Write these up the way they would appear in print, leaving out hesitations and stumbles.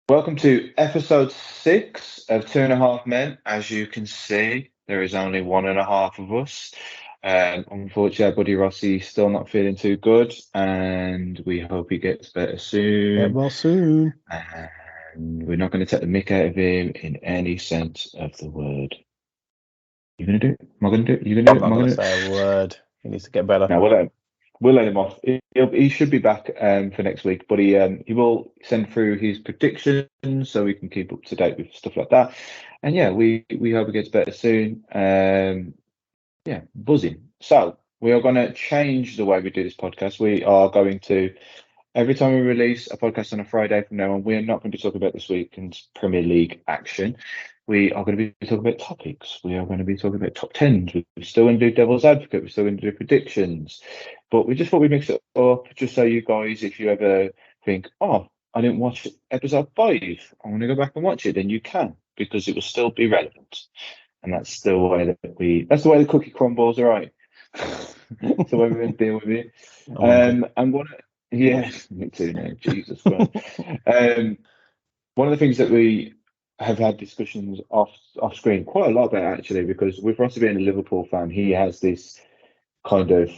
Welcome to episode 6 of Two and a Half Men. As you can see, there is only one and a half of us. Unfortunately, our buddy Rossi's still not feeling too good, and we hope he gets better soon. Get well soon. And we're not going to take the mick out of him in any sense of the word. You going to do it? Am I going to do it? You going to do it? I'm not going to say a word. He needs to get better. No, we'll let him off. He should be back for next week, but he will send through his predictions so we can keep up to date with stuff like that. And yeah, we hope he gets better soon. Yeah, buzzing. So we are going to change the way we do this podcast. We are going to, every time we release a podcast on a Friday from now on, we are not going to be talking about this weekend's Premier League action. We are going to be talking about topics. We are going to be talking about top 10s. We're still going to do Devil's Advocate. We're still going to do predictions. But we just thought we'd mix it up just so you guys, if you ever think, oh, I didn't watch episode 5, I want to go back and watch it, then you can, because it will still be relevant. And that's the way that's the way the cookie crumbles, all right. That's the way we're going to deal with it. Yeah, me too now, Jesus Christ. One of the things that we have had discussions off screen quite a lot about, actually, because with Ross being a Liverpool fan, he has this kind of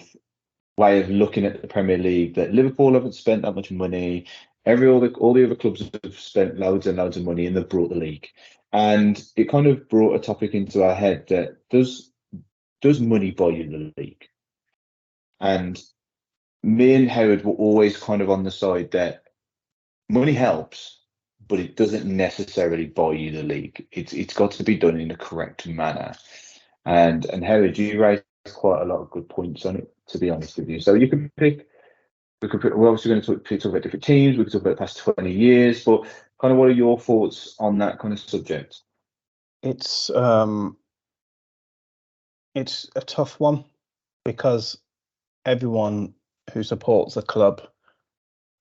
way of looking at the Premier League that Liverpool haven't spent that much money. All the other clubs have spent loads and loads of money, and they've brought the league. And it kind of brought a topic into our head that does money buy you the league? And me and Howard were always kind of on the side that money helps, but it doesn't necessarily buy you the league. It's got to be done in the correct manner. And Howard, you raised quite a lot of good points on it, to be honest with you. So you can pick. We're obviously going to talk about different teams. We could talk about the past 20 years, but kind of what are your thoughts on that kind of subject? It's a tough one, because everyone who supports a club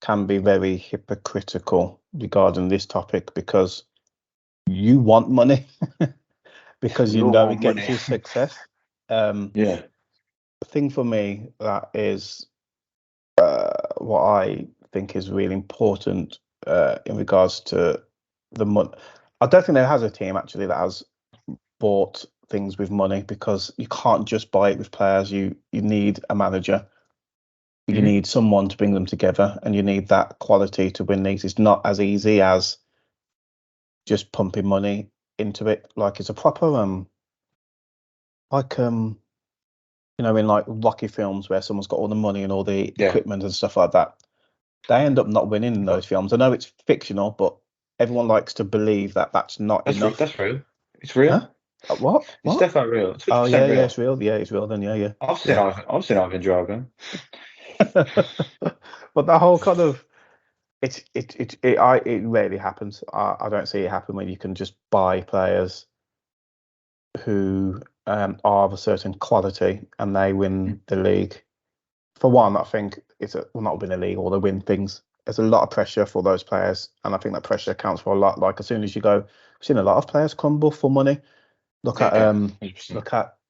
can be very hypocritical regarding this topic, because you want money because you know it gets you success. Yeah. The thing for me that is what I think is really important in regards to the money. I don't think there has a team actually that has bought things with money, because you can't just buy it with players. You need a manager. You need someone to bring them together, and you need that quality to win leagues. It's not as easy as just pumping money into it. Like, it's a proper in like Rocky films where someone's got all the money and all the equipment and stuff like that. They end up not winning in those films. I know it's fictional, but everyone likes to believe that that's not enough. That's real. It's real. Huh? What? It's definitely real. It's oh yeah, real. Yeah, it's real. Yeah, it's real then. Yeah. I've seen Ivan Drago. But that whole kind of it rarely happens. I don't see it happen when you can just buy players who are of a certain quality and they win the league. For one, I think not win a league, or they win things. There's a lot of pressure for those players, and I think that pressure counts for a lot. Like, as soon as you go, I've seen a lot of players crumble for money. Look at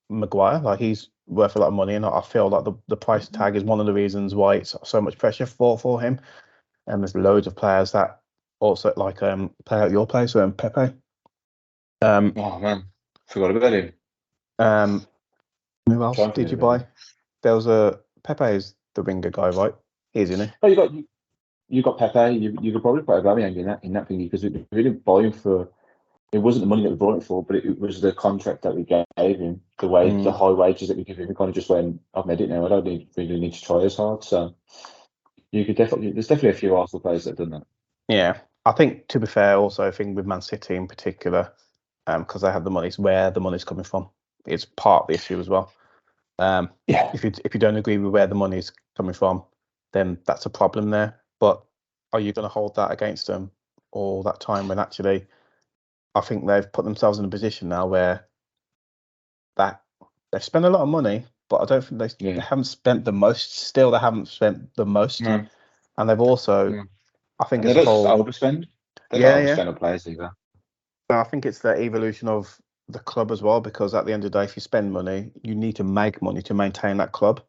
Maguire. Like, he's worth a lot of money, and I feel like the price tag is one of the reasons why it's so much pressure for him. And there's loads of players that also play at your place, Pepe. Oh man, forgot about him. Who else did you buy? There was Pepe is the winger guy, right? He is, isn't he? Oh, you got Pepe. You could probably put Aubameyang in that thing, because we didn't buy him for. It wasn't the money that we brought it for, but it was the contract that we gave him, the high wages that we give him. We kind of just went, I've made it now. I don't really need to try as hard. So there's definitely a few Arsenal players that have done that. Yeah, I think, to be fair, also I think with Man City in particular, because they have the money, it's where the money's coming from. It's part of the issue as well. If you don't agree with where the money's coming from, then that's a problem there. But are you going to hold that against them all that time, when actually I think they've put themselves in a position now where that they've spent a lot of money, but I don't think they haven't spent the most. Still, they haven't spent the most, and they've also, I think, as a whole, overspend. They don't overspend on players either. So I think it's the evolution of the club as well, because at the end of the day, if you spend money, you need to make money to maintain that club.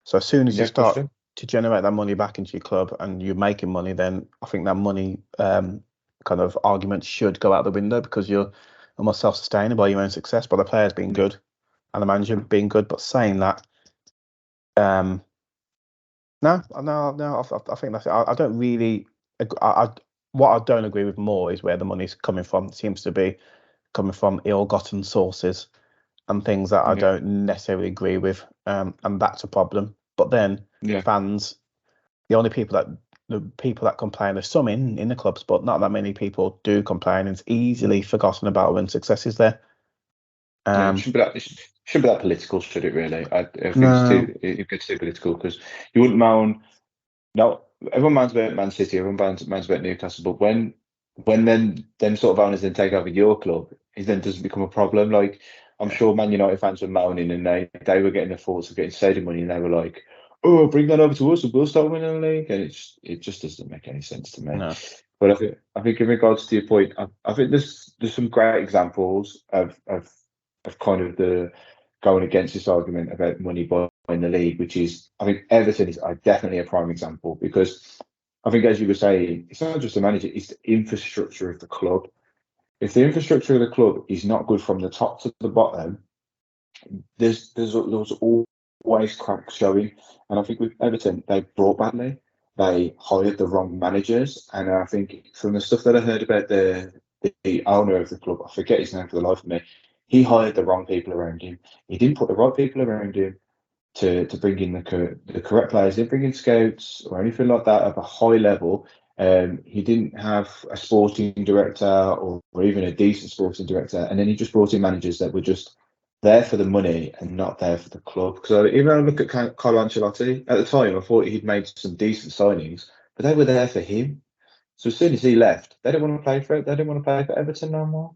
So as soon as you Yeah, that's start true. to generate that money back into your club and you're making money, then I think that money kind of argument should go out the window, because you're almost self-sustaining by your own success, by the players being good and the manager being good. But saying that, no, I think that's it. I don't really. What I don't agree with more is where the money's coming from. It seems to be coming from ill-gotten sources and things that I Yeah, don't necessarily agree with, and that's a problem. But then yeah, fans, the people that complain, there's some in the clubs, but not that many people do complain. It's easily forgotten about when success is there. yeah. It shouldn't be that political, should it? Really, I think No, it gets too political because you wouldn't moan. No, everyone moans about Man City, everyone moans about Newcastle, but when then them sort of owners then take over your club, it then doesn't become a problem. Like I'm yeah, sure Man United fans were moaning and they were getting the thoughts of getting stadium money and they were like, "Oh, bring that over to us and we'll start winning the league." And it just doesn't make any sense to me. no, But I think in regards to your point, I think there's some great examples of kind of the going against this argument about money buying the league, which is I think Everton is definitely a prime example because I think as you were saying, it's not just the manager, it's the infrastructure of the club. If the infrastructure of the club is not good from the top to the bottom, there's always cracks showing. And I think with Everton, they brought badly. They hired the wrong managers, and I think from the stuff that I heard about the owner of the club, I forget his name for the life of me. He hired the wrong people around him. He didn't put the right people around him to bring in the correct players. He didn't bring in scouts or anything like that of a high level. He didn't have a sporting director or even a decent sporting director, and then he just brought in managers that were just there for the money and not there for the club. Because even when I look at Carlo Ancelotti at the time, I thought he'd made some decent signings, but they were there for him. So as soon as he left, they didn't want to play for it. They didn't want to play for Everton no more.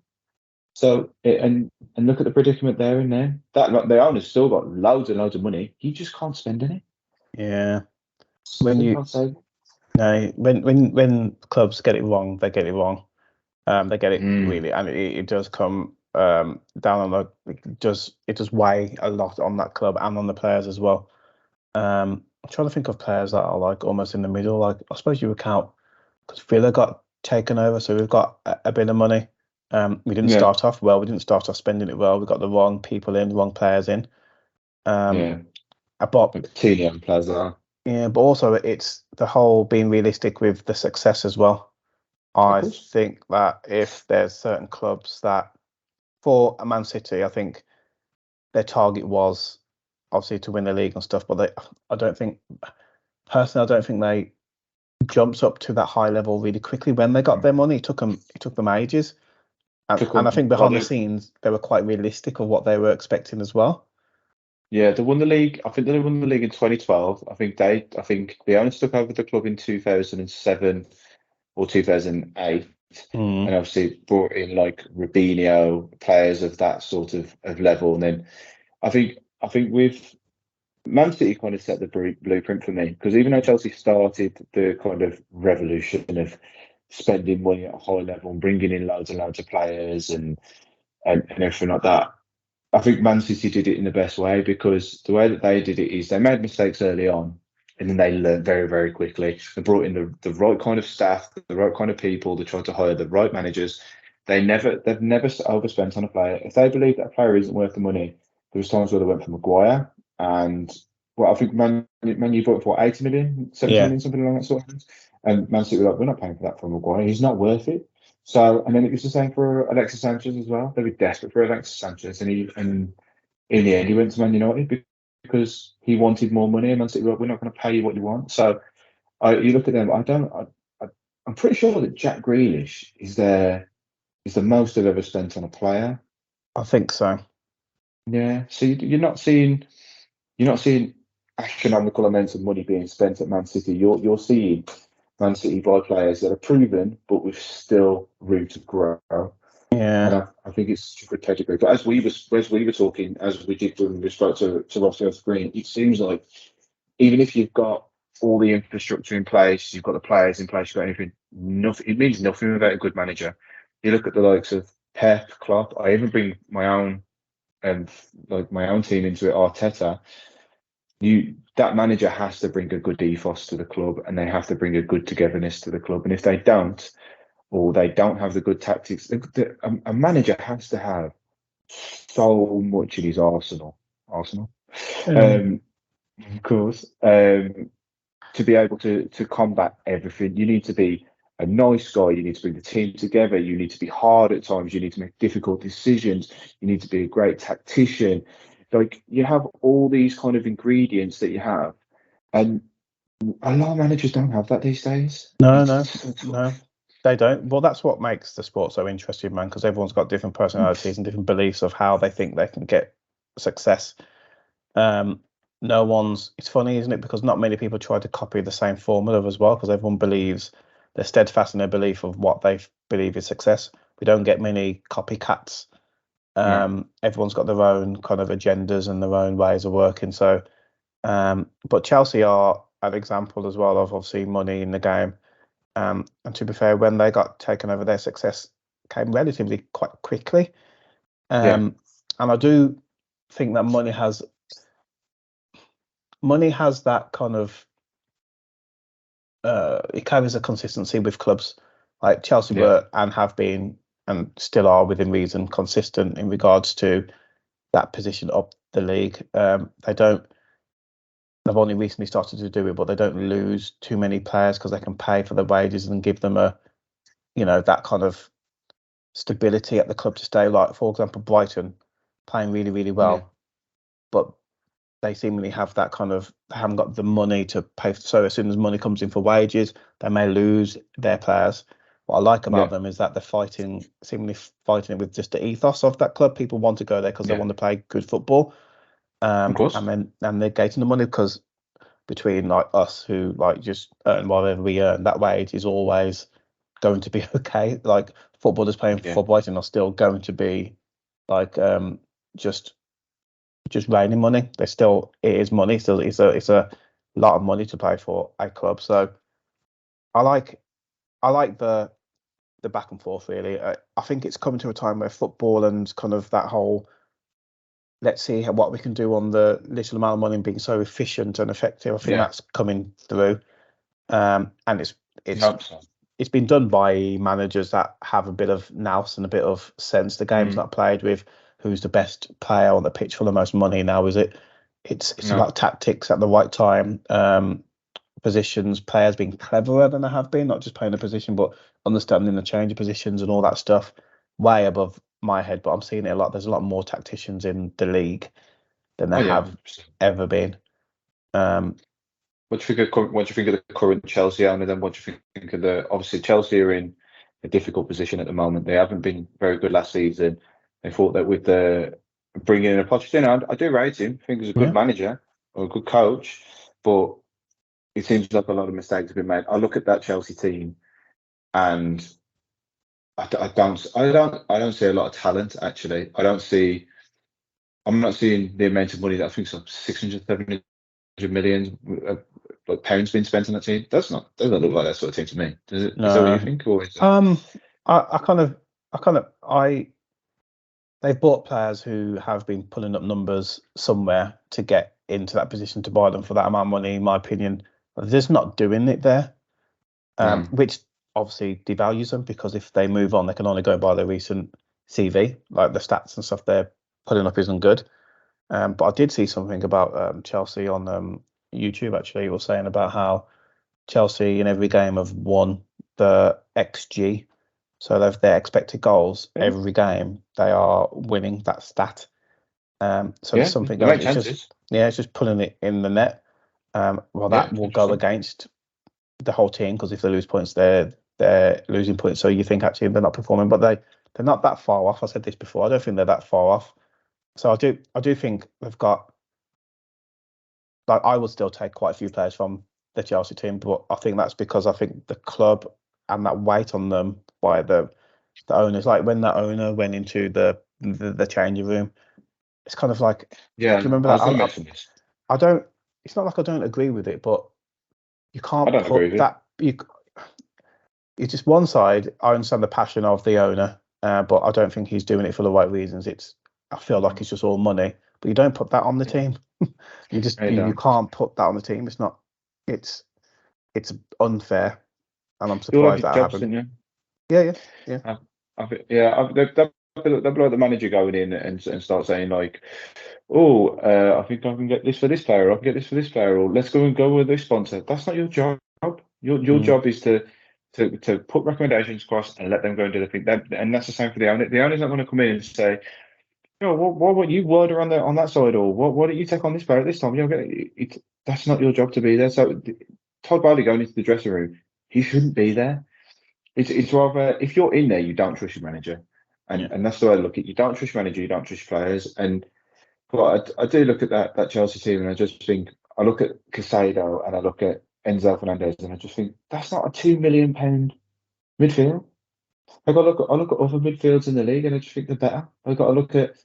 So and look at the predicament they're in there. That like, the owner's still got loads and loads of money. He just can't spend any. yeah. When So he you can't save. no, when clubs get it wrong, they get it wrong. They get it Mm, really, and it does come down on it does weigh a lot on that club and on the players as well. I'm trying to think of players that are like almost in the middle. Like I suppose you would count because Villa got taken over, so we've got a bit of money. We didn't yeah, start off well. We didn't start off spending it well. We got the wrong people in, wrong players in. Um, yeah. but Like Tino Plaza. yeah, but also it's the whole being realistic with the success as well. Of I course. think that if there's certain clubs that, for a Man City, I think their target was obviously to win the league and stuff, but I don't think, personally, I don't think they jumped up to that high level really quickly when they got their money. It took them ages, Took and I them, think well, behind the scenes they were quite realistic of what they were expecting as well. yeah, they won the league. I think they won the league in 2012. I think the owners took over the club in 2007 or 2008, Mm. and obviously brought in like Robinho, players of that sort of level. And then I think with Man City kind of set the blueprint for me because even though Chelsea started the kind of revolution of spending money at a high level and bringing in loads and loads of players and everything like that, I think Man City did it in the best way because the way that they did it is they made mistakes early on and then they learned very, very quickly. They brought in the right kind of staff, the right kind of people. They tried to hire the right managers. They've never overspent on a player. If they believe that a player isn't worth the money, there was times where they went for Maguire and well, I think Man U bought for what, 80 million, 70 Yeah, million, something along that sort of lines. And Man City were like, we're not paying for that for Maguire. He's not worth it. So, and then it was the same for Alexis Sanchez as well. They were desperate for Alexis Sanchez, and in the end, he went to Man United because he wanted more money. And Man City were like, we're not going to pay you what you want. So, you look at them. I'm pretty sure that Jack Grealish is the most they've ever spent on a player. I think so. Yeah. So you're not seeing astronomical amounts of money being spent at Man City. You're seeing Man City buy players that are proven, but with still room to grow. And Yeah, I think it's super pedigree. But as we were talking, as we did when we spoke to Ross Green, it seems like even if you've got all the infrastructure in place, you've got the players in place, you've got anything, nothing. It means nothing without a good manager. You look at the likes of Pep, Klopp. I even bring my own my own team into it, Arteta. That manager has to bring a good ethos to the club, and they have to bring a good togetherness to the club. And if they don't, or they don't have the good tactics, a manager has to have so much in his arsenal. Um, of course. To be able to combat everything, you need to be a nice guy. You need to bring the team together. You need to be hard at times. You need to make difficult decisions. You need to be a great tactician. Like you have all these kind of ingredients that you have, and a lot of managers don't have that these days. No, they don't. Well, that's what makes the sport so interesting, man, because everyone's got different personalities and different beliefs of how they think they can get success. No one's. It's funny, isn't it? Because not many people try to copy the same formula as well, because everyone believes they're steadfast in their belief of what they believe is success. We don't get many copycats. Everyone's got their own kind of agendas and their own ways of working. So, but Chelsea are an example as well of obviously money in the game. And to be fair, when they got taken over, their success came relatively quite quickly. And I do think that money has that kind of it carries a consistency with clubs like Chelsea were and have been and still are within reason consistent in regards to that position up the league. They've only recently started to do it, but they don't lose too many players because they can pay for the wages and give them that kind of stability at the club to stay. Like, for example, Brighton playing really, really well, but they seemingly have that kind of, they haven't got the money to pay. So as soon as money comes in for wages, they may lose their players. What I like about them is that they're seemingly fighting it with just the ethos of that club. People want to go there because they want to play good football. Of course. And they're getting the money because between like us who like just earn whatever we earn, that wage is always going to be okay. Like footballers playing for Brighton are still going to be like just raining money. It is money. Still, it's a lot of money to play for a club. So I like the back and forth really. I think it's coming to a time where football and kind of that whole let's see what we can do on the little amount of money and being so efficient and effective. I think that's coming through. And it's been done by managers that have a bit of nous and a bit of sense. The game's not played with who's the best player on the pitch for the most money now, is it? It's about tactics at the right time, positions, players being cleverer than they have been, not just playing a position, but understanding the change of positions and all that stuff. Way above my head, but I'm seeing it a lot. There's a lot more tacticians in the league than there have ever been. What do you think of the current Chelsea owner? Then what do you think of obviously Chelsea are in a difficult position at the moment. They haven't been very good last season. They thought that with the bringing in a Pochettino, I do rate him. I think he's a good manager or a good coach, but it seems like a lot of mistakes have been made. I look at that Chelsea team, and I don't see a lot of talent. Actually, I'm not seeing the amount of money that I think so 600, 700 million pounds being spent on that team. Doesn't look like that sort of team to me. Does it? No. Is that what you think? Or is it... they've bought players who have been pulling up numbers somewhere to get into that position to buy them for that amount of money. In my opinion, they're just not doing it there, which obviously devalues them because if they move on, they can only go by their recent CV, like the stats and stuff they're putting up isn't good. But I did see something about Chelsea on YouTube. Actually, it was saying about how Chelsea in every game have won the XG, so they've their expected goals every game. They are winning that stat. So there's something going. It's just pulling it in the net. That will go against the whole team because if they lose points, they're losing points. So you think actually they're not performing, but they're not that far off. I said this before. I don't think they're that far off. So I do think they've got. Like I would still take quite a few players from the Chelsea team, but I think that's because I think the club and that weight on them by the owners. Like when that owner went into the changing room, it's kind of like do you remember that? I don't. It's not like I don't agree with it, but you can't put that. You just one side. I understand the passion of the owner but I don't think he's doing it for the right reasons. I feel like it's just all money, but you don't put that on the team. You can't put that on the team. It's not. It's unfair, and I'm surprised that happened. Yeah. They'll be like the manager going in and start saying like, "Oh, I think I can get this for this player. I can get this for this player. Or let's go with this sponsor." That's not your job. Your job is to put recommendations across and let them go and do the thing. And that's the same for the owner. The owner's not going to come in and say, what were you word on that side, or what did you take on this player at this time? That's not your job to be there. So Todd Bowley going into the dressing room, he shouldn't be there. It's rather, if you're in there, you don't trust your manager, and that's the way I look at it. You don't trust your manager, you don't trust your players, but I do look at that Chelsea team, and I just think, I look at Casado and I look at Enzo Fernandez, and I just think that's not a £2 million midfield. I look at other midfields in the league, and I just think they're better. I look at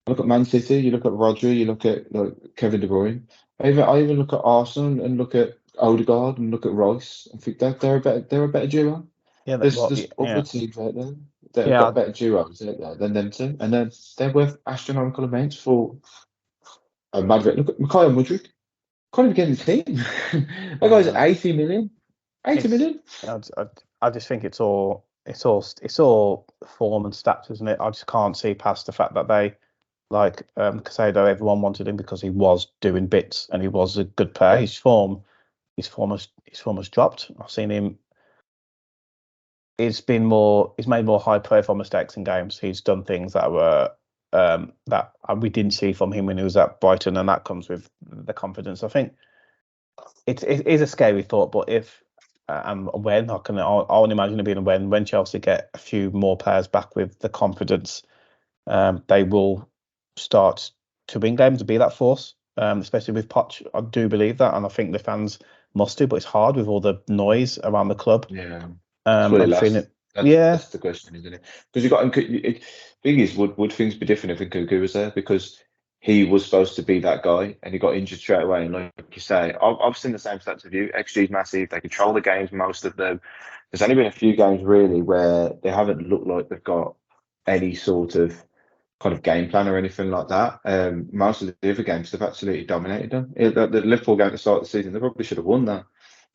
Man City. You look at Rodri. You look at Kevin De Bruyne. I even look at Arsenal and look at Odegaard and look at Rice. I think that they're a better duo. Yeah, there's other teams out there that have got better duos out there than them two, and then they're worth astronomical amounts for a Madrid. Look at Mikhail Mudryk. Can't even get in the team. That guy's 80 million. 80 million. I just think it's all form and stats, isn't it? I just can't see past the fact that they, like Casado, everyone wanted him because he was doing bits and he was a good player. His form has dropped. I've seen him. He's made more high profile mistakes in games. He's done things that were that we didn't see from him when he was at Brighton, and that comes with the confidence. I think it is a scary thought, but if and when I can imagine it being when Chelsea get a few more players back with the confidence, they will start to win games and be that force, especially with Poch. I do believe that, and I think the fans must do, but it's hard with all the noise around the club. Yeah. That's the question, isn't it? Because you got. Thing is, would things be different if Nkunku was there? Because he was supposed to be that guy, and he got injured straight away. And like you say, I've seen the same stats of you. XG is massive. They control the games, most of them. There's only been a few games really where they haven't looked like they've got any sort of kind of game plan or anything like that. Most of the other games they've absolutely dominated them. The Liverpool game at the start of the season, they probably should have won that,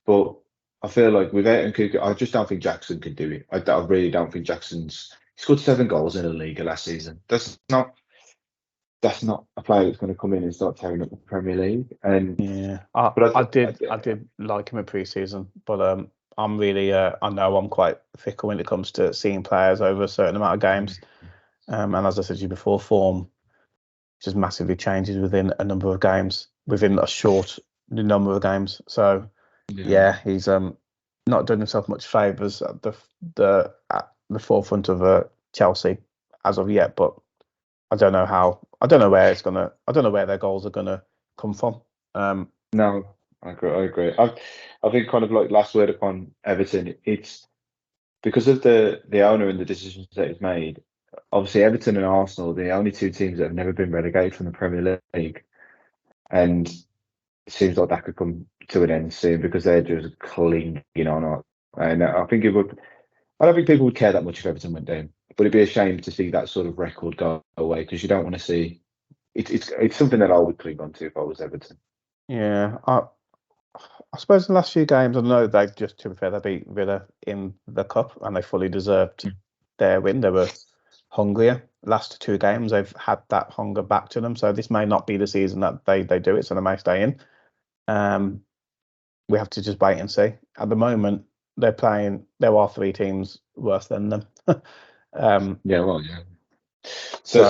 but I feel like without Nkunku, I just don't think Jackson can do it. I really don't think he scored 7 goals in the league last season. That's not a player that's going to come in and start tearing up the Premier League. And I did like him in pre-season, but I'm really I know I'm quite fickle when it comes to seeing players over a certain amount of games. And as I said to you before, form just massively changes within a number of games, within a short number of games. So. Yeah, he's not done himself much favours at the forefront of Chelsea as of yet. But I don't know where their goals are gonna come from. No, I agree. I think kind of like last word upon Everton. It's because of the owner and the decisions that he's made. Obviously, Everton and Arsenal, the only two teams that have never been relegated from the Premier League, and it seems like that could come to an end soon because they're just clinging on. And I think I don't think people would care that much if Everton went down, but it'd be a shame to see that sort of record go away because you don't want to see. It's something that I would cling on to if I was Everton. Yeah, I suppose in the last few games, I know they just, to be fair, they beat Villa in the cup and they fully deserved their win. They were hungrier. Last 2 games, they've had that hunger back to them. So this may not be the season that they do it, so they may stay in. We have to just wait and see. At the moment, there are 3 teams worse than them. So that's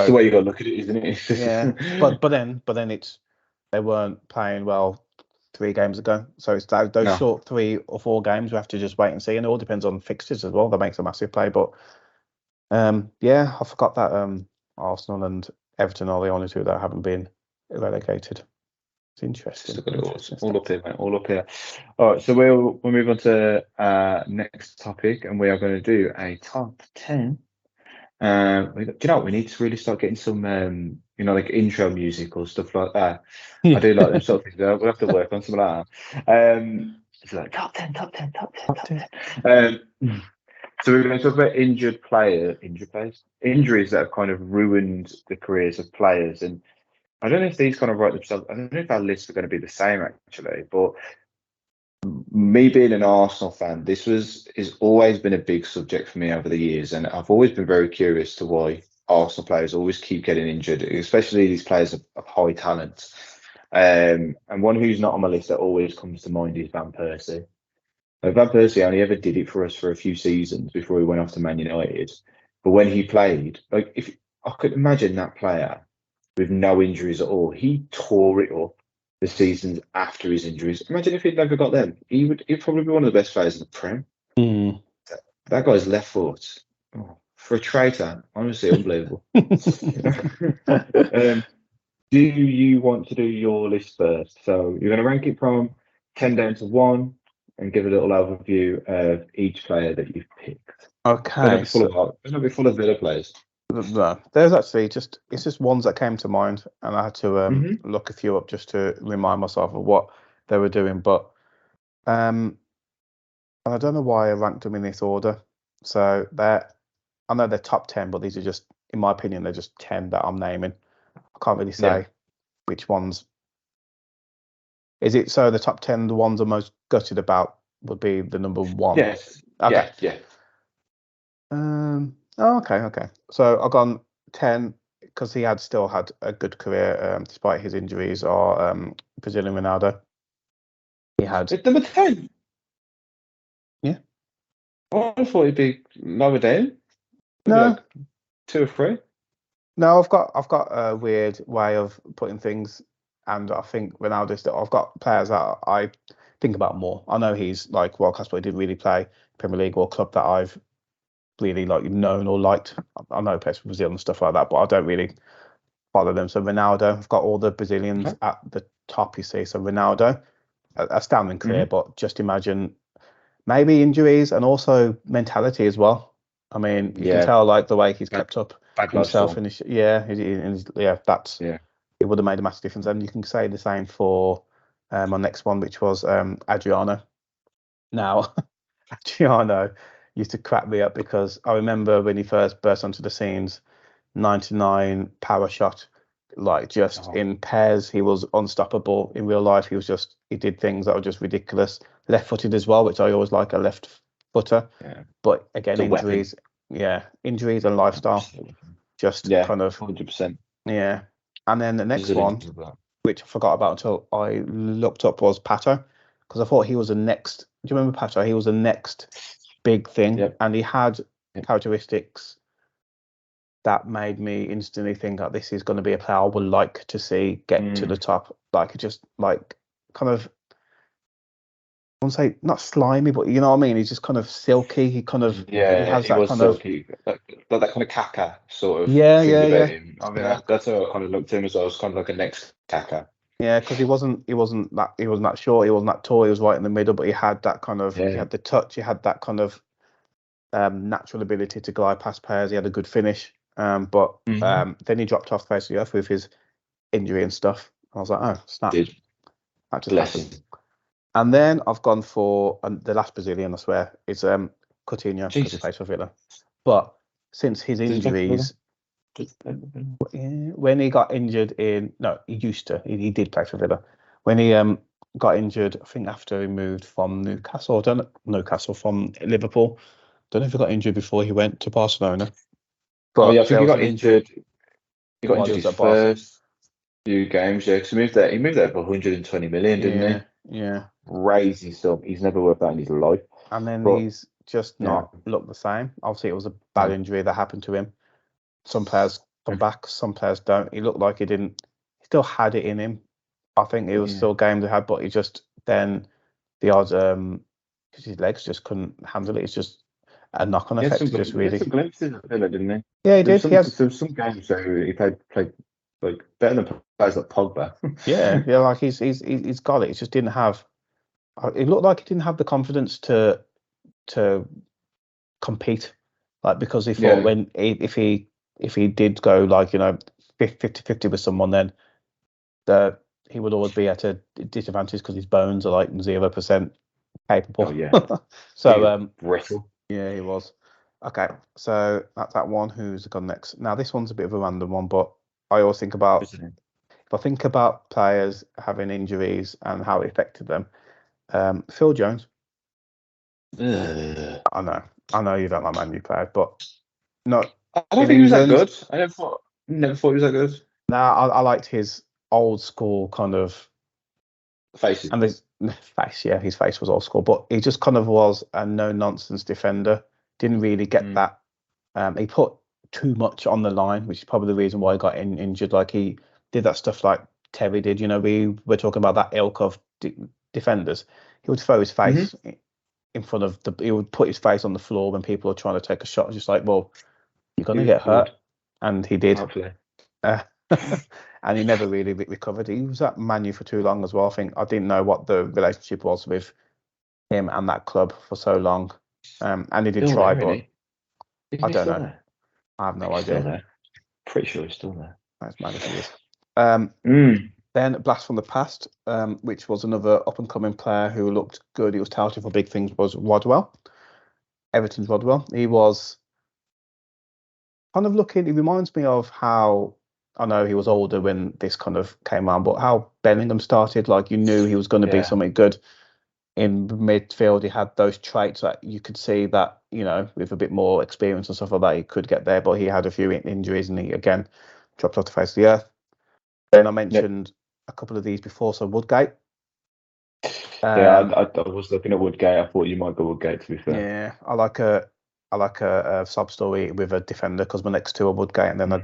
the way you got to look at it, isn't it? Yeah, but then they weren't playing well 3 games ago. So it's those short 3 or 4 games we have to just wait and see, and it all depends on fixtures as well. That makes a massive play, but I forgot that Arsenal and Everton are the only 2 that haven't been relegated. It's interesting. All up here, mate. All up here. All right, so we'll move on to next topic, and we are going to do a top 10. Do you know what? We need to really start getting some, like intro music or stuff like that. I do like them sort of things. We'll have to work on something like that. It's like top 10. So we're going to talk about injured players, injuries that have kind of ruined the careers of players. And I don't know if these kind of write themselves. I don't know if our lists are going to be the same actually, but me being an Arsenal fan, this has always been a big subject for me over the years, and I've always been very curious to why Arsenal players always keep getting injured, especially these players of high talent. And one who's not on my list that always comes to mind is Van Persie. Van Persie only ever did it for us for a few seasons before he went off to Man United. But when he played, like if I could imagine that player with no injuries at all, he tore it up the seasons after his injuries. Imagine if he'd never got them. He'd probably be one of the best players in the Prem. Mm. That guy's left foot. Oh, for a traitor, honestly, unbelievable. Do you want to do your list first? So you're going to rank it from 10 down to 1 and give a little overview of each player that you've picked. Okay. It'll be full of Villa players. No, there's actually it's just ones that came to mind, and I had to look a few up just to remind myself of what they were doing. But and I don't know why I ranked them in this order. So I know they're top 10, but these are just, in my opinion, they're just 10 that I'm naming. I can't really say which ones. Is it so the top 10, the ones I'm most gutted about would be the number 1? Yes. Okay. Yeah. Okay. So I've gone 10 because he had still had a good career despite his injuries, or Brazilian Ronaldo. He had Number 10. Yeah. I thought he'd be lower down. No. Like 2 or 3. No, I've got a weird way of putting things, and I think Ronaldo still. I've got players that I think about more. I know he's like world class, but he didn't really play Premier League or club that I've really like known or liked. I know he plays for Brazil and stuff like that, but I don't really follow them. So Ronaldo, I've got all the Brazilians at the top. You see, so Ronaldo, astounding career, but just imagine maybe injuries and also mentality as well. I mean, you can tell like the way he's kept up himself and it would have made a massive difference. And you can say the same for my next one, which was Adriano. Now, Adriano used to crack me up because I remember when he first burst onto the scenes, 99 power shot, like just in pairs. He was unstoppable in real life. He did things that were just ridiculous. Left-footed as well, which I always like a left footer. Yeah. But again, injuries. Weapon. Yeah, injuries and lifestyle. Just kind of 100%. Yeah. And then the next one, which I forgot about until I looked up, was Pato, because I thought he was the next. Do you remember Pato? He was the next big thing, and he had characteristics that made me instantly think that this is going to be a player I would like to see get to the top. Like just like kind of, I won't say not slimy, but you know what I mean. He's just kind of silky. He kind of he has that kind silky, of that kind of Kaka sort of thing about him. I mean, that's how I kind of looked at him as well. I was kind of like a next Kaka. Yeah, because he wasn't that short, he wasn't that tall, he was right in the middle, but he had that kind of he had the touch, he had that kind of natural ability to glide past players. He had a good finish, but then he dropped off the face of the earth with his injury and stuff. I was like, oh snap, that just happened. And then I've gone for the last Brazilian, I swear, it's Coutinho, because he plays for Villa. But since his injuries, when he got injured he did play for Villa. When he got injured, I think after he moved from from Liverpool. Don't know if he got injured before he went to Barcelona. But I think he got injured. He got injured his first few games, because he moved there for 120 million, didn't he? Yeah. Crazy stuff. He's never worked that in his life. And then he's just not looked the same. Obviously, it was a bad injury that happened to him. Some players come back, some players don't. He looked like he still had it in him. I think it was still game to have, but he just then the odds, because his legs just couldn't handle it. It's just a knock-on effect. Just really. He had some glimpses of Villa, didn't he? Yeah, he did. There was some games where he played like better than players like Pogba. yeah, like he's got it. He just didn't have. It looked like he didn't have the confidence to compete, like because he thought if he did go like 50-50 with someone, then he would always be at a disadvantage because his bones are like 0% capable. Oh yeah. So brittle. Yeah, he was. Okay, so that's that one. Who's gone next? Now this one's a bit of a random one, but I always think about Isn't it? if I think about players having injuries and how it affected them. Phil Jones. Ugh. I know you don't like Man U players, but not I don't in think he was that England. good. I never thought he was that good. Now I liked his old school kind of Faces. and his face. Yeah, his face was old school, but he just kind of was a no nonsense defender. Didn't really get that. He put too much on the line, which is probably the reason why he got injured. Like he did that stuff like Terry did. You know, we were talking about that ilk of defenders. He would throw his face in front of he would put his face on the floor when people are trying to take a shot. Just like, well, you're gonna get hurt, and he did. Hopefully. And he never really recovered. He was at Man U for too long as well. I think I didn't know what the relationship was with him and that club for so long. And he did Still try, there, but isn't he? Isn't I he don't still know. there? I have no He's still idea. there. Pretty sure he's still there. That's mad if he is. Then Blast from the Past, which was another up and coming player who looked good. He was touted for big things. Was Rodwell, Everton's Rodwell. He was kind of looking. He reminds me of how I know he was older when this kind of came on, but how Bellingham started. Like you knew he was going to be something good in midfield. He had those traits that you could see that with a bit more experience and stuff like that he could get there. But he had a few injuries and he again dropped off the face of the earth. Then I mentioned a couple of these before, so Woodgate. I was looking at Woodgate. I thought you might go Woodgate, to be fair. Yeah, I like a sub story with a defender because my next two are Woodgate, and then I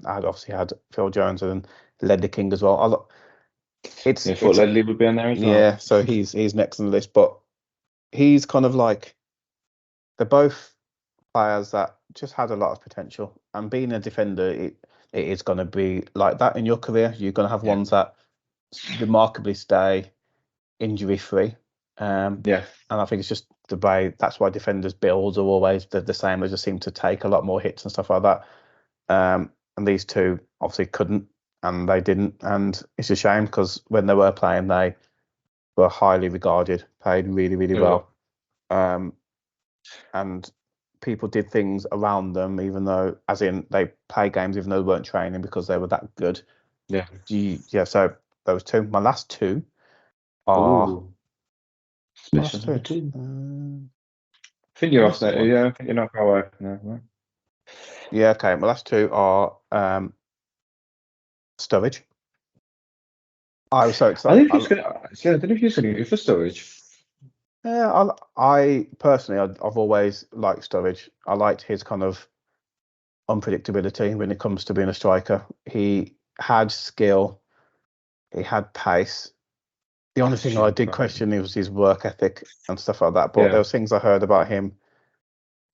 had obviously had Phil Jones and Ledley King as well. I thought Ledley would be on there as well. Yeah, so he's next on the list, but he's kind of like they're both players that just had a lot of potential, and being a defender, it is going to be like that in your career. You're going to have ones that remarkably stay injury free. And I think it's just the way that's why defenders' builds are always the same. They just seem to take a lot more hits and stuff like that. And these two obviously couldn't, and they didn't, and it's a shame because when they were playing, they were highly regarded, played really, really well. And people did things around them, even though, as in, they play games even though they weren't training because they were that good. Yeah. So those two. My last two are. Last two. I think you're off there. Yeah, I think you're not far away from there. Right? Yeah. Okay. My last two are Sturridge. I was so excited. I don't know if you're going to go for Sturridge. Yeah, I personally, I've always liked Sturridge. I liked his kind of unpredictability when it comes to being a striker. He had skill, he had pace. The only thing I did question was his work ethic and stuff like that. But there was things I heard about him,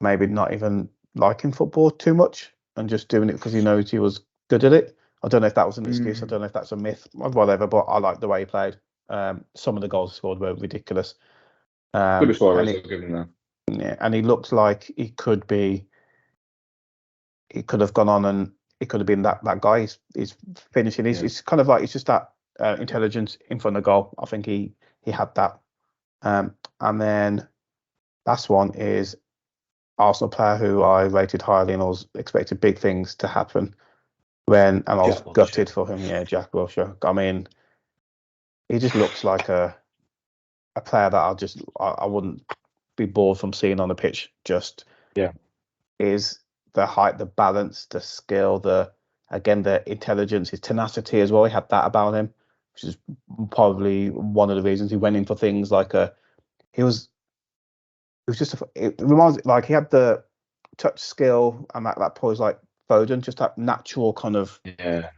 maybe not even liking football too much and just doing it because he knows he was good at it. I don't know if that was an excuse. I don't know if that's a myth or whatever. But I liked the way he played. Some of the goals he scored were ridiculous. Good as far as I'll give him that. Yeah, and he looked like he could have gone on and he could have been that guy. He's finishing. He's kind of like it's just that intelligence in front of goal. I think he had that. And then last one is Arsenal player who I rated highly and I was expected big things to happen and I was gutted for him. Yeah, Jack Wilshere. I mean, he just looks like a player that I wouldn't be bored from seeing on the pitch. Just is the height, the balance, the skill, the intelligence, his tenacity as well. He had that about him, which is probably one of the reasons he went in for things like it reminds like he had the touch skill and that pose like Foden, just that natural kind of glide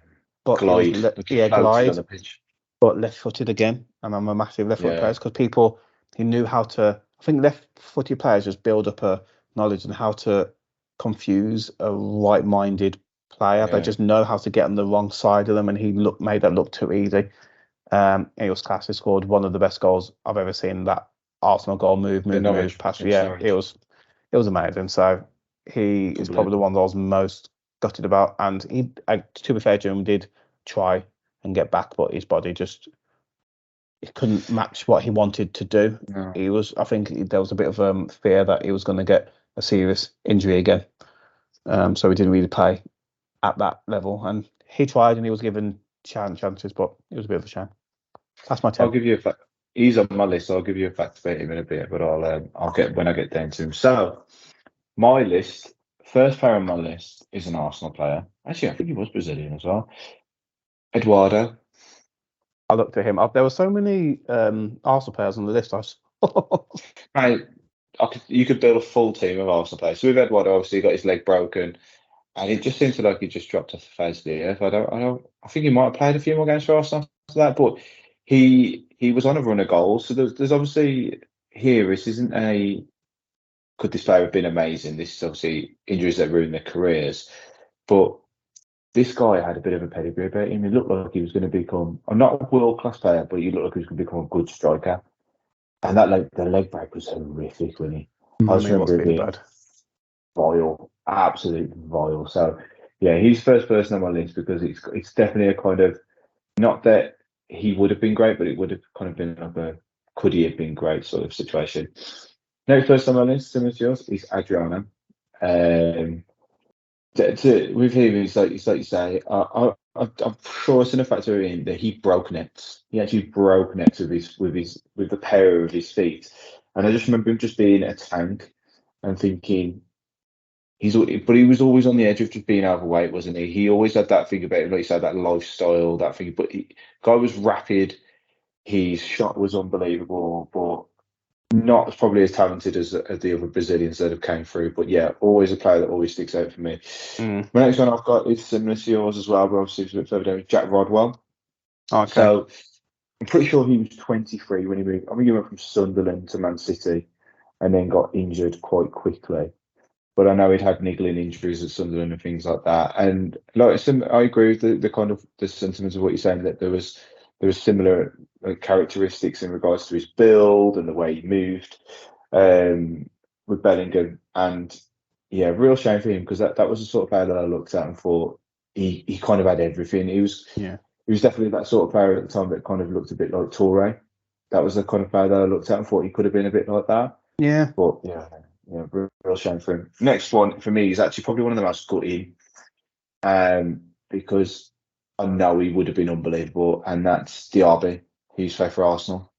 on the pitch. But left-footed again, and I'm a massive left-footed player because he knew how to. I think left-footed players just build up a knowledge on how to confuse a right-minded player. They just know how to get on the wrong side of them, and he made that look too easy. He was class. He scored one of the best goals I've ever seen. That Arsenal goal move past. Yeah, it was amazing. So he is probably the one that I was most gutted about. And he, to be fair to him, did try and get back, but his body just it couldn't match what he wanted to do. No. I think there was a bit of fear that he was going to get a serious injury again. So he didn't really play at that level. And he tried and he was given chances, but it was a bit of a shame. That's my 10. I'll give you a fact. He's on my list. So I'll give you a fact about him in a bit, but I'll get when I get down to him. So my list, first player on my list is an Arsenal player. Actually, I think he was Brazilian as well. Eduardo. I looked at him. There were so many Arsenal players on the list. I saw. Mate, you could build a full team of Arsenal players. So with Eduardo, obviously, he got his leg broken, and it just seems like he just dropped off the face of the earth. I think he might have played a few more games for Arsenal after that, but he was on a run of goals. So there's obviously here. This isn't a could this player have been amazing? This is obviously injuries that ruin their careers, but this guy had a bit of a pedigree about him. He looked like he was going to become, I'm not a world class player, but he looked like he was going to become a good striker. And the leg break was horrific, wasn't he? I just remember it being vile, absolute vile. So, yeah, he's first person on my list because it's definitely a kind of, not that he would have been great, but it would have kind of been like a could he have been great sort of situation. Next person on my list, similar to yours, is Adriano. With him, it's like you say. I'm sure it's in a factor in that he broke nets. He actually broke nets with the power of his feet, and I just remember him just being a tank and thinking but he was always on the edge of just being overweight, wasn't he? He always had that thing about him, like you said, that lifestyle, that thing. But guy was rapid. His shot was unbelievable, but not probably as talented as the other Brazilians that have came through, but yeah, always a player that always sticks out for me. My next one I've got is similar to yours as well, but obviously it's a bit further down, Jack Rodwell. Okay. So I'm pretty sure he was 23 when he moved. I think he went from Sunderland to Man City and then got injured quite quickly. But I know he'd had niggling injuries at Sunderland and things like that. And like I agree with the kind of the sentiments of what you're saying, that there was similar characteristics in regards to his build and the way he moved with Bellingham. And yeah, real shame for him because that was the sort of player that I looked at and thought he kind of had everything. He was definitely that sort of player at the time that kind of looked a bit like Toure. That was the kind of player that I looked at and thought he could have been a bit like that. Yeah. But yeah, real shame for him. Next one for me is actually probably one of the most gutting, because I know he would have been unbelievable, and that's Diaby, who's played for Arsenal.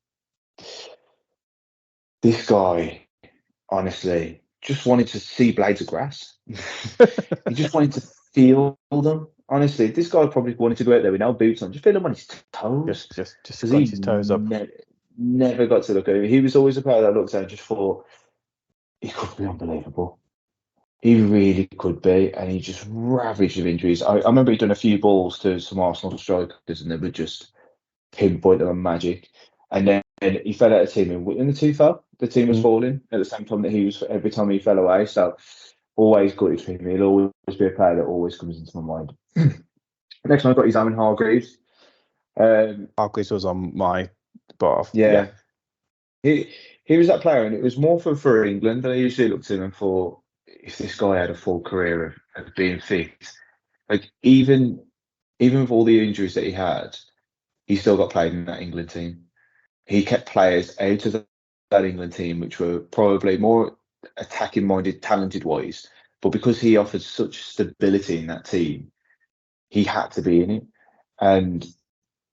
This guy, honestly, just wanted to see blades of grass. He just wanted to feel them. Honestly, this guy probably wanted to go out there with no boots on, just feel them on his toes. Just scrunch his toes up. Never got to look at him. He was always a player that I looked at and just thought, he could be unbelievable. He really could be, and he just ravaged with injuries. I remember he'd done a few balls to some Arsenal strikers, and they were just pinpoint them on magic. And then he fell out of the team, and the two fell. The team was falling at the same time that he was. Every time he fell away, so always gutted for him. He'll always be a player that always comes into my mind. Next one I've got is Owen Hargreaves. Hargreaves was on my bar. Yeah. He was that player, and it was more for England. I usually looked at him and thought, if this guy had a full career of being fit, like even with all the injuries that he had, he still got played in that England team. He kept players out of that England team, which were probably more attacking minded, talented wise, but because he offered such stability in that team, he had to be in it. And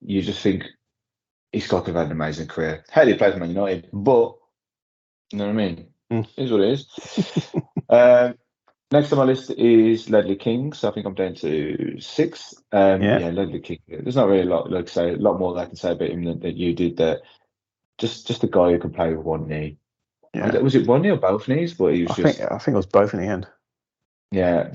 you just think, this guy could have had an amazing career. Hell, he played for Man United, but you know what I mean? It is what it is. Next on my list is Ledley King, so I think I'm down to 6. Yeah, Ledley King. There's not really a lot more that I can say about him than you did there. Just a guy who can play with one knee. Yeah. Was it one knee or both knees? But he was I think it was both in the end. Yeah,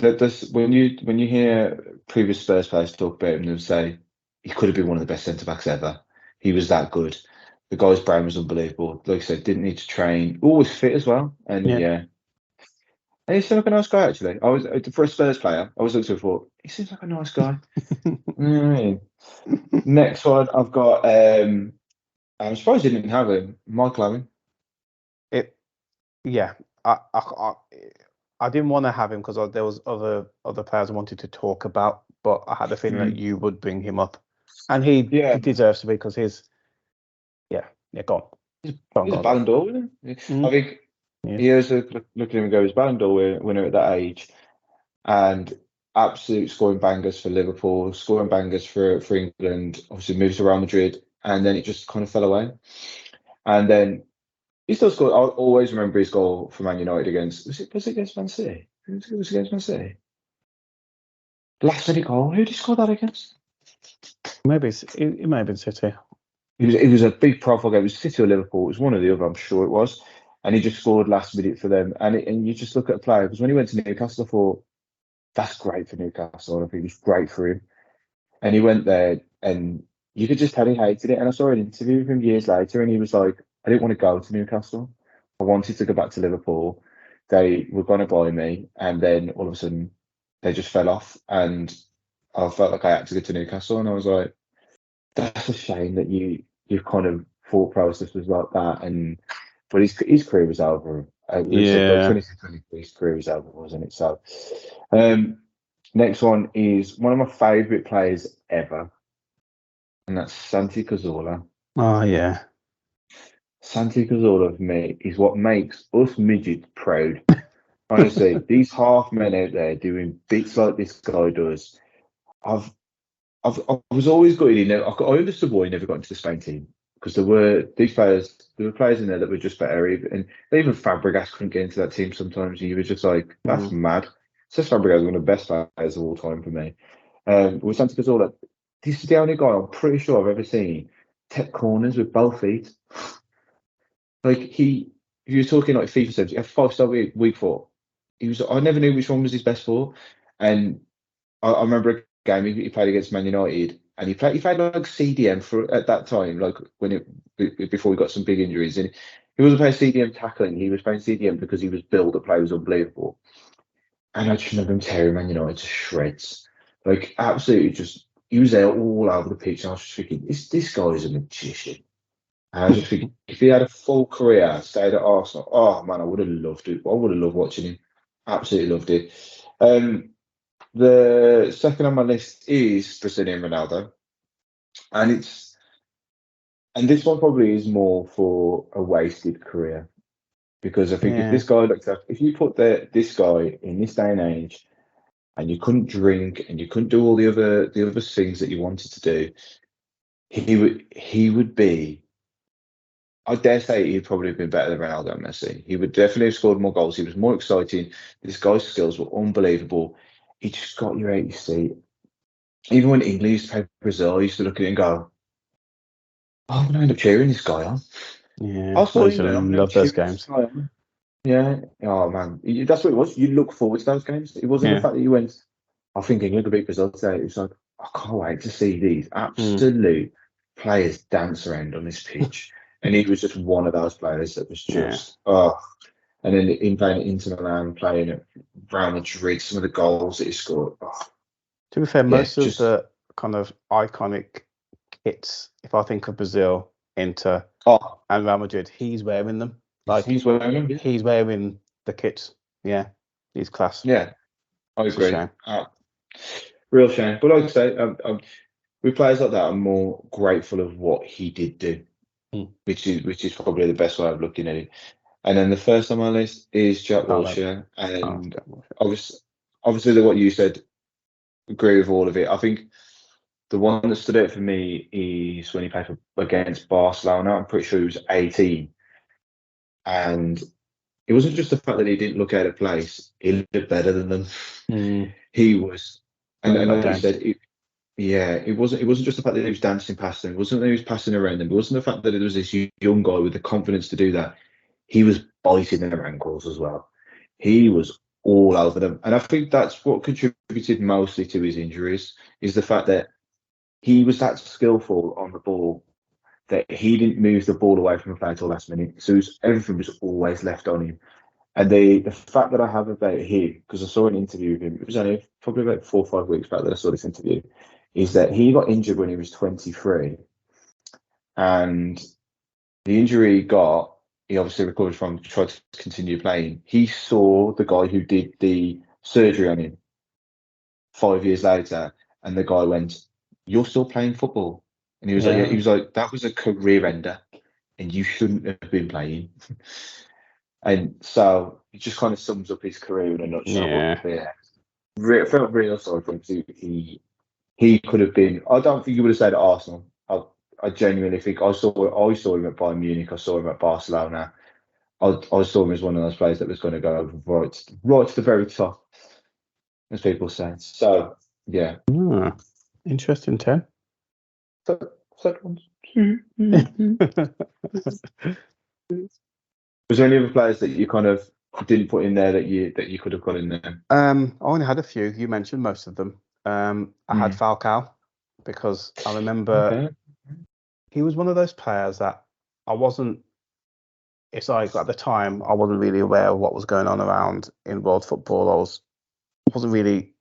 when you hear previous Spurs players talk about him, they'll say he could have been one of the best centre backs ever. He was that good. The guy's brain was unbelievable. Like I said, didn't need to train. Always fit as well. And yeah. And he seemed like a nice guy, actually. For a Spurs player, I was looking for. He seems like a nice guy. Next one, I've got. I'm surprised you didn't have him, Michael Owen. I didn't want to have him because there was other players I wanted to talk about, but I had a feeling that you would bring him up, and he deserves to be because go on. He's a Ballon d'Or, isn't he? I think Yeah. he was look at him and go, he's Ballon d'Or winner at that age, and absolute scoring bangers for Liverpool, scoring bangers for England. Obviously moves to Real Madrid, and then it just kind of fell away. And then he still scored. I'll always remember his goal for Man United against was it against Man City? It was against Man City. Last minute goal. Who did he score that against? Maybe it may have been City. It was a big profile game. It was City or Liverpool. It was one or the other, I'm sure it was. And he just scored last minute for them. And you just look at a player, because when he went to Newcastle, I thought, that's great for Newcastle. And I think it's great for him. And he went there and you could just tell he hated it. And I saw an interview with him years later and he was like, I didn't want to go to Newcastle. I wanted to go back to Liverpool. They were going to buy me. And then all of a sudden they just fell off. And I felt like I had to go to Newcastle. And I was like, that's a shame that your kind of thought process was like that. And but his career was over. We said like Yeah. 2023, his career was over, wasn't it? So, next one is one of my favourite players ever, and that's Santi Cazorla. Oh yeah. Santi Cazorla for me is what makes us midgets proud. Honestly, these half men out there doing bits like this guy does. I was always gutted. I understood why he never got into the Spain team because there were players in there that were just better. And even Fabregas couldn't get into that team sometimes. He was just like, that's mad. So Fabregas is one of the best players of all time for me. With Santi Cazorla, this is the only guy I'm pretty sure I've ever seen take corners with both feet. Like if you're talking like FIFA 70, a 5-star weak foot. I never knew which one was his best foot. And I remember a game he played against Man United, and he played like CDM for at that time, like before he got some big injuries, and he wasn't playing CDM tackling. He was playing CDM because he was built. The play was unbelievable, and I just remember him tearing Man United to shreds, like absolutely just. He was there all over the pitch, and I was just thinking, this guy is a magician. And I was just thinking, if he had a full career, stayed at Arsenal, oh man, I would have loved it. I would have loved watching him. Absolutely loved it. The second on my list is Brazilian Ronaldo, and this one probably is more for a wasted career because I think if you put this guy in this day and age, and you couldn't drink and you couldn't do all the other things that you wanted to do, he would be. I dare say he'd probably have been better than Ronaldo and Messi. He would definitely have scored more goals. He was more exciting. This guy's skills were unbelievable. He just got you out your seat. Even when England used to play Brazil, I used to look at it and go, oh, I'm going to end up cheering this guy on. Yeah. I'll support I England. love those games. Yeah. Oh, man. That's what it was. You look forward to those games. It wasn't the fact that you went, I think England could beat Brazil today. It was like, I can't wait to see these absolute players dance around on this pitch. And he was just one of those players that was just, And then in playing at Inter Milan, playing at Real Madrid, some of the goals that he scored. Oh. To be fair, most of the kind of iconic kits, if I think of Brazil, Inter, and Real Madrid, he's wearing them. Like he's wearing them. Yeah. He's wearing the kits. Yeah, he's class. Yeah, I agree. Real shame. But like I say, with players like that, I'm more grateful of what he did do, which is probably the best way of looking at it. And then the first on my list is Jack Wilshere, and obviously what you said, agree with all of it. I think the one that stood out for me is when he played against Barcelona. I'm pretty sure he was 18, and it wasn't just the fact that he didn't look out of place; he looked better than them. He was, and like you said, it wasn't just the fact that he was dancing past them. It wasn't that he was passing around them. It wasn't the fact that it was this young guy with the confidence to do that. He was biting their ankles as well. He was all over them. And I think that's what contributed mostly to his injuries, is the fact that he was that skillful on the ball that he didn't move the ball away from the play until last minute. So everything was always left on him. And the fact that I have about him, because I saw an interview with him, it was only probably about 4 or 5 weeks back that I saw this interview, is that he got injured when he was 23. And the injury he got, he obviously recovered from, tried to continue playing. He saw the guy who did the surgery on him 5 years later, and the guy went, "You're still playing football?" And he was like, "Yeah." He was like, "That was a career ender, and you shouldn't have been playing." And so it just kind of sums up his career in a nutshell. Yeah. But yeah, felt real sorry for him because he could have been. I don't think you would have stayed at Arsenal. I genuinely think I saw him at Bayern Munich. I saw him at Barcelona. I saw him as one of those players that was going to go right to the very top, as people say. So yeah. Interesting, 10. Was there any other players that you kind of didn't put in there that you could have got in there? I only had a few. You mentioned most of them. I had Falcao because I remember he was one of those players that I wasn't. It's like at the time I wasn't really aware of what was going on around in world football. I wasn't really.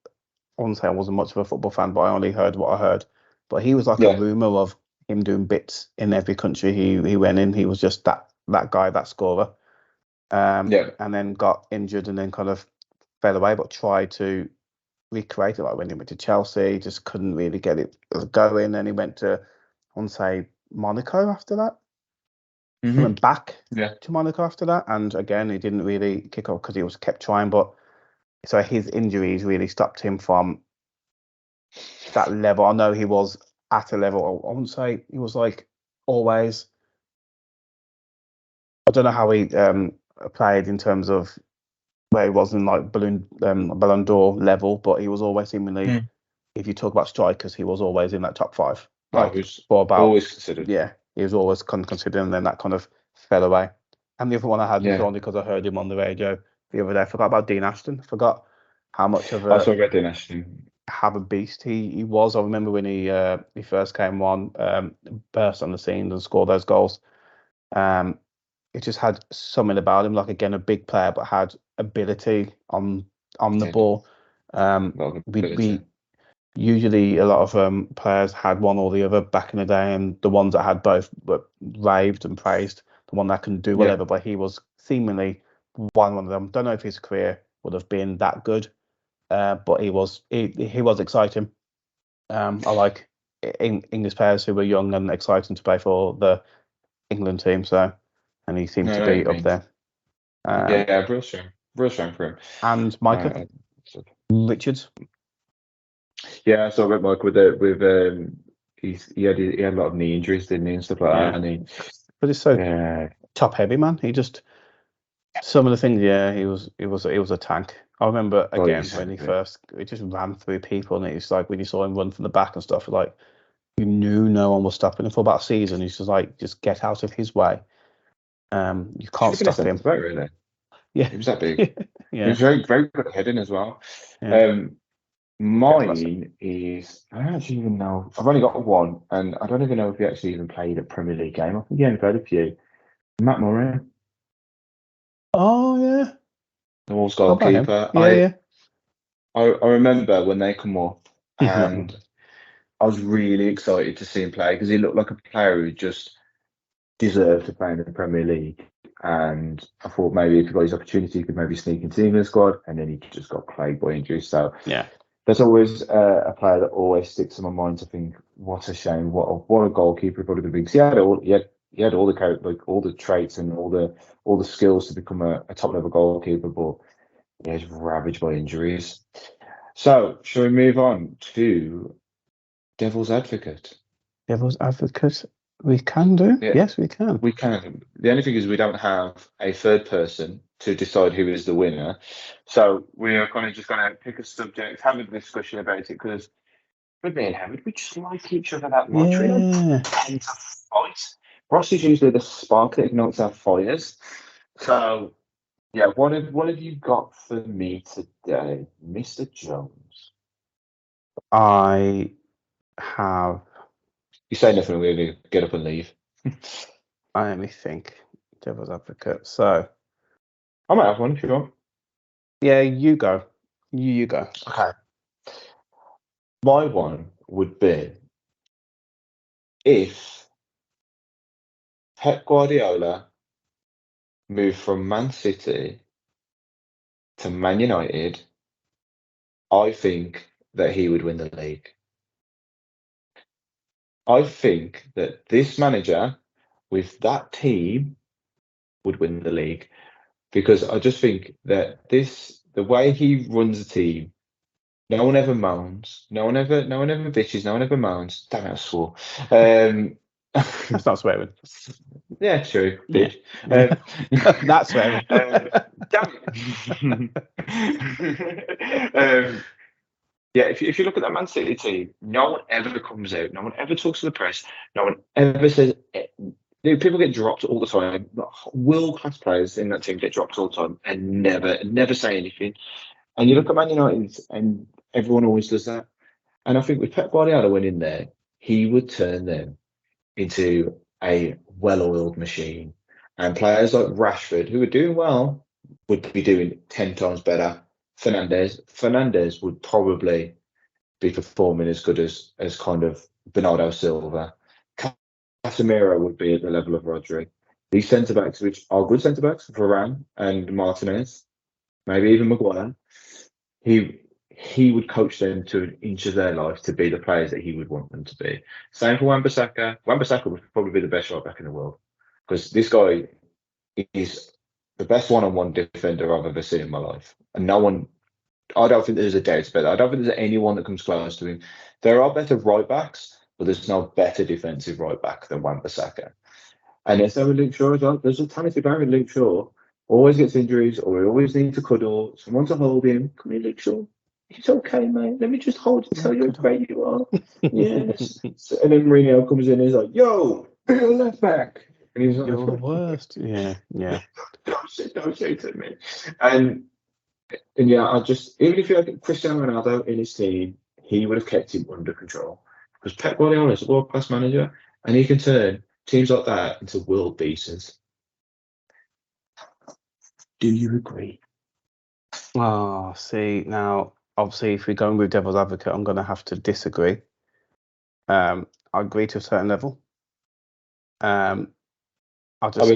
I wouldn't say I wasn't much of a football fan, but I only heard what I heard. But he was like a rumor of him doing bits in every country he went in. He was just that guy, that scorer. And then got injured and then kind of fell away, but tried to recreate it. Like when he went to Chelsea, just couldn't really get it going. And he went to, I want to say, Monaco after that. He went back to Monaco after that. And again, he didn't really kick off because he was kept trying. But so his injuries really stopped him from that level. I know he was at a level, I wouldn't say he was like always. I don't know how he played in terms of where he was in like Ballon d'Or level, but he was always seemingly, if you talk about strikers, he was always in that top 5. Like for about always considered. Yeah, he was always considered, and then that kind of fell away. And the other one I had was only because I heard him on the radio the other day. I forgot about Dean Ashton. I forgot how much of I saw Dean Ashton. Have a beast he was. I remember when he first came on, burst on the scene and scored those goals. It just had something about him, like again a big player, but had ability on the ball. We usually a lot of players had one or the other back in the day, and the ones that had both were raved and praised. The one that can do whatever, but he was seemingly one of them. Don't know if his career would have been that good, but he was exciting. I like English players who were young and exciting to play for the England team. So, and he seemed to be up there. Real shame for him. And Micah Richards. Yeah, I saw Red Mike with he had a lot of knee injuries, didn't he, and stuff like that. And but it's so top heavy, man. He just some of the things. Yeah, he was a tank. I remember again when he just ran through people, and it's like when you saw him run from the back and stuff, like you knew no one was stopping him for about a season. He's just like, just get out of his way. You can't stop him. Really? Yeah, he was that big. Yeah, he was very very good at heading as well. Mine is, I don't actually even know. I've only got one, and I don't even know if he actually even played a Premier League game. I think he only played a few. Matt Murray. Oh yeah, the Wolves goalkeeper. I remember when they come up, and I was really excited to see him play because he looked like a player who just deserved to play in the Premier League. And I thought maybe if he got his opportunity, he could maybe sneak into the England squad, and then he just got plagued by injuries. So there's always a player that always sticks in my mind to think, what a shame, what a goalkeeper probably could be. Because he had all the traits and all the skills to become a top level goalkeeper, but he was ravaged by injuries. So shall we move on to Devil's Advocate? Devil's Advocate. We can do. Yeah. Yes, we can. We can. The only thing is we don't have a third person to decide who is the winner. So we are kind of just going to pick a subject, have a discussion about it, because with me and Howard, we just like each other that much. We don't tend to fight. Ross is usually the spark that ignites our fires. So, yeah, what have you got for me today, Mr. Jones? I have. You say nothing, we're going to get up and leave. Let me think. Devil's Advocate. So I might have one if you want. Yeah, you go. You go. Okay. My one would be if Pep Guardiola moved from Man City to Man United, I think that he would win the league. I think that this manager with that team would win the league. because I just think that the way he runs the team, no one ever moans, no one ever bitches, no one ever moans. Damn it, I swore. That's not swearing. Yeah, true. Yeah. Bitch. That's swearing. Damn it. Yeah, if you look at that Man City team, no one ever comes out, no one ever talks to the press, no one ever says. People get dropped all the time. World class players in that team get dropped all the time and never say anything. And you look at Man United, and everyone always does that. And I think with Pep Guardiola went in there, he would turn them into a well-oiled machine. And players like Rashford, who are doing well, would be doing 10 times better. Fernandez would probably be performing as good as kind of Bernardo Silva. Casemiro would be at the level of Rodri. These centre backs, which are good centre backs, Varane and Martinez, maybe even Maguire, he would coach them to an inch of their life to be the players that he would want them to be. Same for Wan-Bissaka. Wan-Bissaka would probably be the best right back in the world because this guy is the best one-on-one defender I've ever seen in my life, and no one. I don't think there's a doubt about that. I don't think there's anyone that comes close to him. There are better right backs, but there's no better defensive right back than Wan-Bissaka. And there's so with Luke Shaw as well. There's a talented player in Luke Shaw. Always gets injuries, or we always need to cuddle. Someone to hold him. Come here, Luke Shaw. It's okay, mate. Let me just hold you and tell you how great you are. Yes. And then Mourinho comes in and he's like, yo, left back. And he's like, you're the worst. Yeah. don't say to me. And yeah, even if you had Cristiano Ronaldo in his team, he would have kept him under control. Because Pep Guardiola is a world class manager and he can turn teams like that into world beaters. Do you agree? Oh, see, now, obviously, if we're going with devil's advocate, I'm going to have to disagree. I agree to a certain level. I'll just.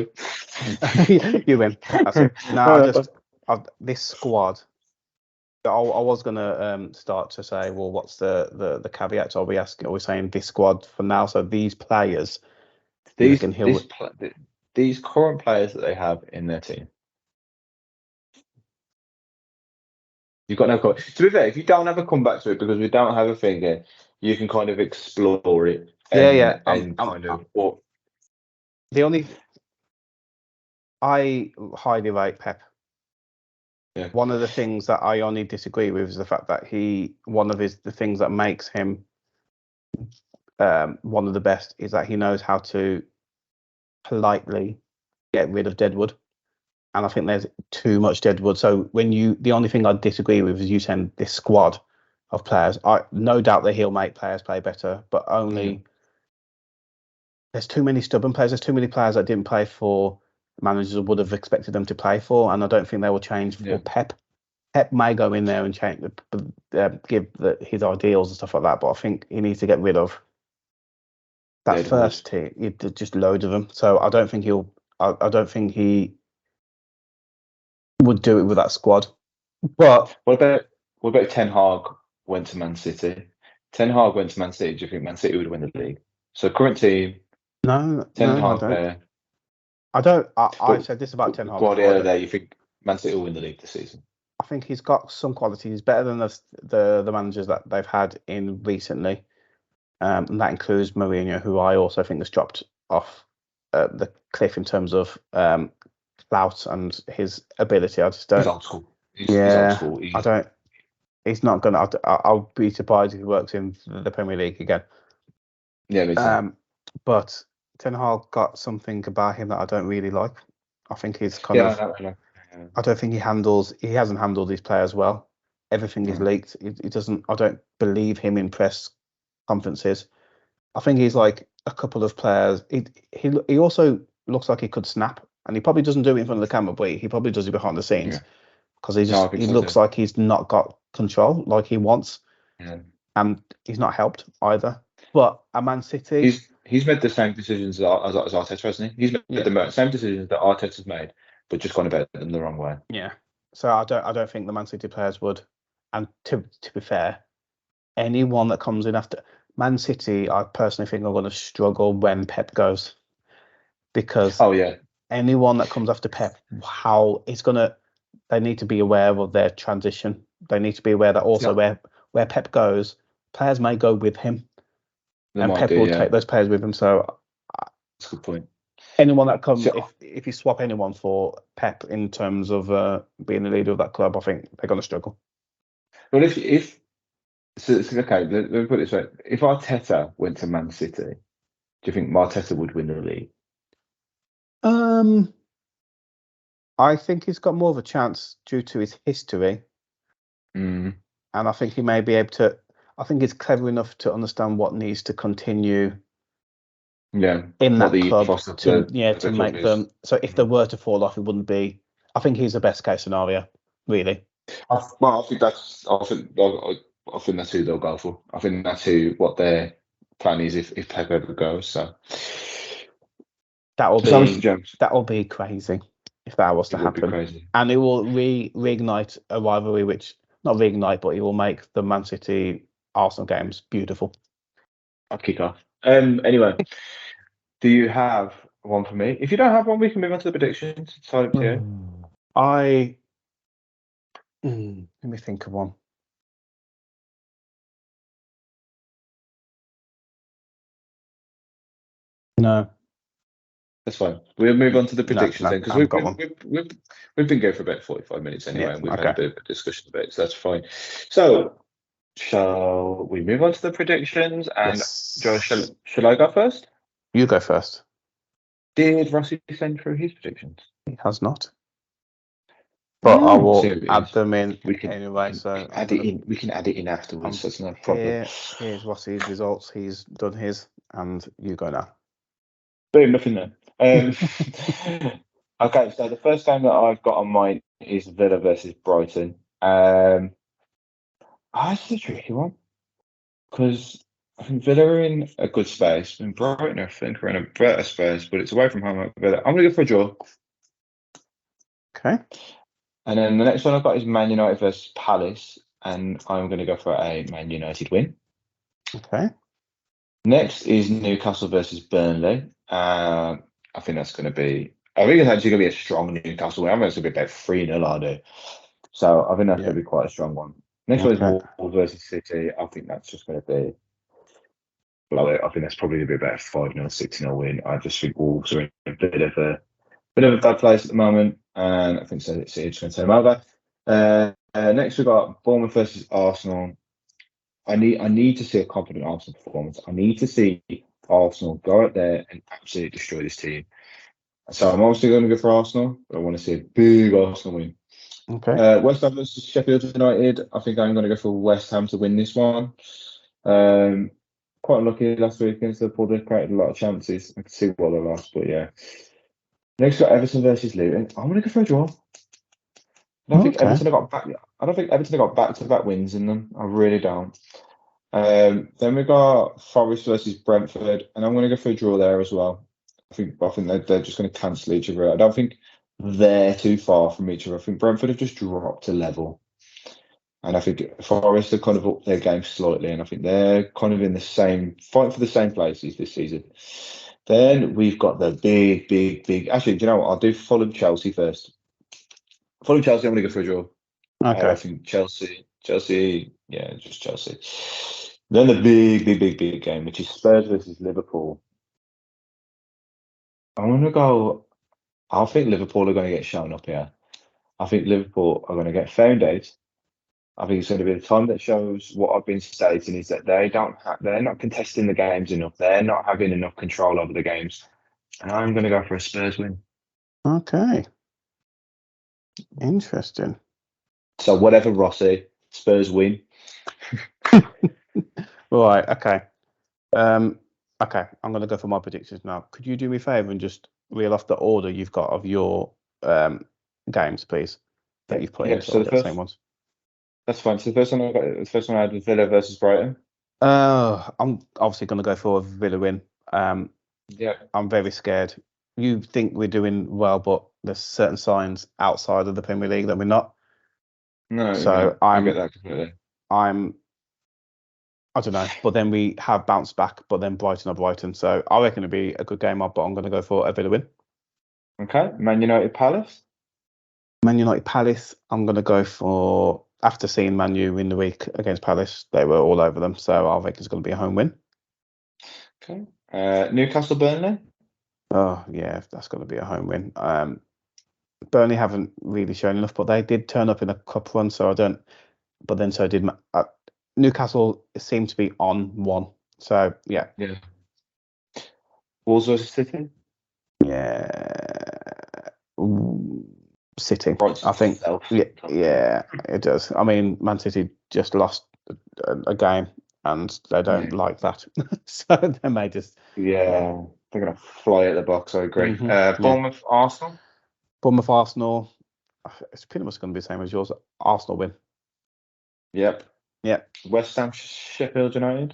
You win. That's it. No, this squad. I was going to start to say, well, what's the caveats? Are we saying this squad for now? So these players, these current players that they have in their team. You've got no comment. To be fair, if you don't have a comeback to it because we don't have a thing here, you can kind of explore it. The only I highly rate Pep. Yeah. One of the things that I only disagree with is the fact that the things that makes him one of the best is that he knows how to politely get rid of deadwood. And I think there's too much deadwood. So the only thing I disagree with is you saying this squad of players. I no doubt that he'll make players play better, but only there's too many stubborn players. There's too many players that didn't play for managers would have expected them to play for, and I don't think they will change for Pep. Pep may go in there and change, give his ideals and stuff like that, but I think he needs to get rid of that first team. Just loads of them. So I don't think I don't think he would do it with that squad. But what about Ten Hag went to Man City? Ten Hag went to Man City. Do you think Man City would win the league? So current team. No, Ten Hag there. I don't. I said this about Ten Hag. Guardiola there. You think Man City will win the league this season? I think he's got some quality. He's better than the managers that they've had in recently, and that includes Mourinho, who I also think has dropped off the cliff in terms of clout and his ability. I just don't. He's old school. He's old school. I don't. He's not gonna. I'll be surprised if he works in the Premier League again. Yeah. But Ten Hag got something about him that I don't really like. I think he's kind of. I don't think he hasn't handled his players well. Everything is leaked. He doesn't. I don't believe him in press conferences. I think he's like a couple of players. He also looks like he could snap, and he probably doesn't do it in front of the camera, but he probably does it behind the scenes because he looks like he's not got control like he wants, and he's not helped either. But at Man City, he's made the same decisions as Arteta, hasn't he? He's made the same decisions that Arteta's made, but just gone about them the wrong way. Yeah. So I don't think the Man City players would. And to be fair, anyone that comes in after Man City, I personally think are going to struggle when Pep goes, because anyone that comes after Pep, how it's gonna. They need to be aware of their transition. They need to be aware that also where Pep goes, players may go with him, and Pep will take those players with him. So that's a good point. Anyone that comes, if you swap anyone for Pep in terms of being the leader of that club, I think they're going to struggle. Well, if so, okay, let me put it this way: if Arteta went to Man City, do you think Arteta would win the league? I think he's got more of a chance due to his history, and I think he may be able to. I think he's clever enough to understand what needs to continue. In that club to make them. So if they were to fall off, it wouldn't be. I think he's the best case scenario, really. I think that's who they'll go for. I think that's what their plan is if Pep ever goes. So that will be crazy if that was to happen. And it will reignite a rivalry, which not reignite, but it will make the Man City Arsenal games beautiful. I'll kick off. Anyway, do you have one for me? If you don't have one, we can move on to the predictions. It's up to you. Let me think of one. No. That's fine. We'll move on to the predictions then, because we've been going for about 45 minutes anyway, and we've had a bit of a discussion about it, so that's fine. So, shall we move on to the predictions? And Joe, shall I go first? You go first. Did Rossi send through his predictions? He has not. But I will add them in anyway. So add it in. We can add it in afterwards. That's no problem. Here's Rossi's results. He's done his, and you go now. Boom, nothing there. Okay, so the first game that I've got on mine is Villa versus Brighton. That's a tricky one because I think Villa are in a good space, and Brighton I think are in a better space, but it's away from home at Villa. I'm going to go for a draw. Okay. And then the next one I've got is Man United versus Palace, and I'm going to go for a Man United win. Okay. Next is Newcastle versus Burnley. I think that's going to be. I think it's actually going to be a strong Newcastle win. I think it's going to be about 3-0, I do. So I think that's going to be quite a strong one. Next one is Wolves versus City. I think that's just going to be. Well, I think that's probably going to be about a 5-0, 6-0 win. I just think Wolves are in a bit of a bad place at the moment, and I think City's going to turn them over. Next we've got Bournemouth versus Arsenal. I need to see a confident Arsenal performance. I need to see Arsenal go out there and absolutely destroy this team. So I'm obviously going to go for Arsenal, but I want to see a big Arsenal win. Okay. West Ham versus Sheffield United. I think I'm going to go for West Ham to win this one. Quite lucky last week against Liverpool. They created a lot of chances. I can see why they lost, but yeah. Next we've got Everton versus Luton. I'm going to go for a draw. I don't think Everton have got back-to-back wins in them. I really don't. Then we've got Forest versus Brentford, and I'm going to go for a draw there as well. I think they're just going to cancel each other out. I don't think they're too far from each other. I think Brentford have just dropped a level, and I think Forest have kind of upped their game slightly, and I think they're kind of in the same fight for the same places this season. Then we've got the big. Actually, do you know what? I'll do Fulham Chelsea first. Fulham Chelsea, I'm going to go for a draw. Okay. I think Chelsea, yeah, just Chelsea. Then the big game, which is Spurs versus Liverpool. I'm going to go. I think Liverpool are going to get shown up here. I think Liverpool are going to get found out. I think it's going to be the time that shows what I've been stating is that they're not contesting the games enough. They're not having enough control over the games. And I'm going to go for a Spurs win. Okay. Interesting. So whatever, Rossi, Spurs win. Right. Okay. Okay. I'm going to go for my predictions now. Could you do me a favour and just reel off the order you've got of your games, please, that you've put in? So the same ones. That's fine. So the first one I had was Villa versus Brighton. I'm obviously going to go for a Villa win. Yeah. I'm very scared. You think we're doing well, but there's certain signs outside of the Premier League that we're not. No. So I get that completely. I don't know, but then we have bounced back, but then Brighton are Brighton. So I reckon it'll be a good game, but I'm going to go for a Villa win. Okay. Man United Palace. Man United Palace, I'm going to go for, after seeing Man U in the week against Palace, they were all over them. So I think it's going to be a home win. Okay. Newcastle Burnley. Oh, yeah, that's going to be a home win. Burnley haven't really shown enough, but they did turn up in a cup run. So I don't, but then so did Newcastle seemed to be on one. So yeah. Yeah. Wolves versus City. Yeah. City, Writes I think. itself. Yeah, it does. I mean, Man City just lost a game and they don't Yeah. like that. So they may just, Yeah. They're gonna fly at the box. I agree. yeah. Bournemouth Arsenal. Bournemouth Arsenal, it's pretty much going to be the same as yours. Arsenal win. Yep. Yeah. West Ham Sheffield United.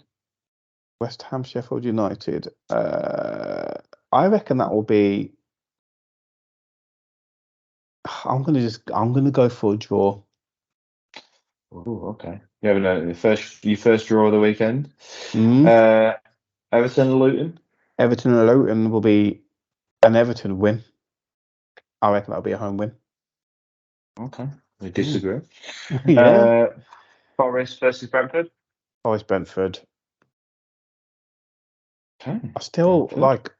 West Ham Sheffield United. I reckon that will be. I'm gonna go for a draw. Oh, okay. You having your first draw of the weekend. Mm. Everton Luton. Everton and Luton will be an Everton win. I reckon that'll be a home win. Okay. We disagree. Yeah. Forest versus Brentford. Forest Brentford. Okay. I still Brentford. like.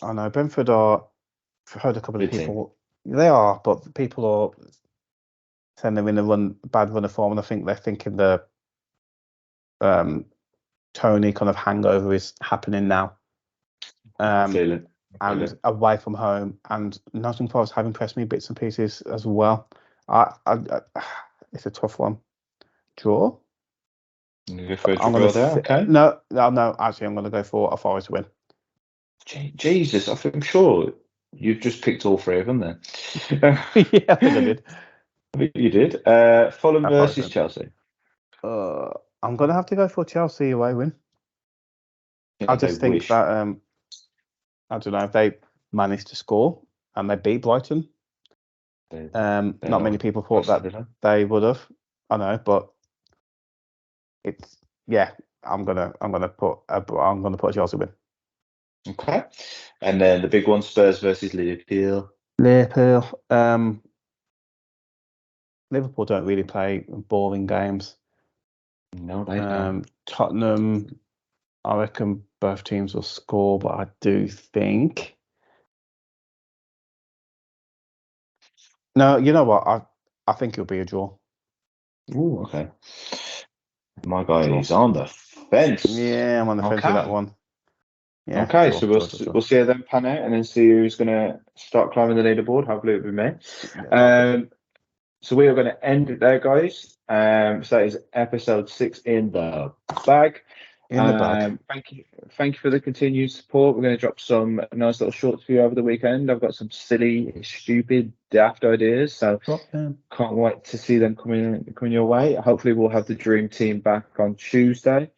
I know Brentford are. I've heard a couple of Good team. people. They are, but people are saying they're in a bad run of form, and I think they're thinking the Tony kind of hangover is happening now. Feel it. And away from home, and Nottingham Forest have impressed me bits and pieces as well. It's a tough one. Draw. You go for a I'm draw gonna there. Okay. no. Actually, I'm gonna go for a Forest win. Jesus, I'm sure you've just picked all three of them then. Yeah, I think I did. I think you did. Fulham A Forest versus win. Chelsea. I'm gonna have to go for Chelsea away win. I They just think wish. that I don't know if they managed to score and they beat Brighton. Not many people thought that they would have. I know, but it's yeah. I'm gonna put a Chelsea win. Okay. And then the big one, Spurs versus Liverpool. Liverpool. Liverpool don't really play boring games. No, they don't. Tottenham. I reckon both teams will score, but I do think. No, you know what? I think it'll be a draw. Ooh, okay. My guy Draw. is on the fence. Yeah, I'm on the fence with that one. Yeah. Okay, Draw, so draw. we'll see how them pan out and then see who's going to start climbing the leaderboard. Hopefully it'll be me. Yeah, so we are going to end it there, guys. So that is episode 6 in the bag. in the bag. Thank you for the continued support. We're going to drop some nice little shorts for you over the weekend. I've got some silly, stupid, daft ideas, so can't wait to see them coming your way. Hopefully, we'll have the dream team back on Tuesday.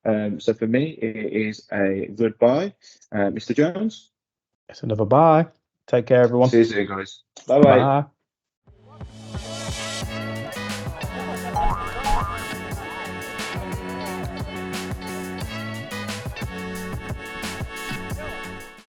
So for me, it is a goodbye, Mr. Jones. It's another bye. Take care, everyone. See you soon, guys. Bye bye. Bye.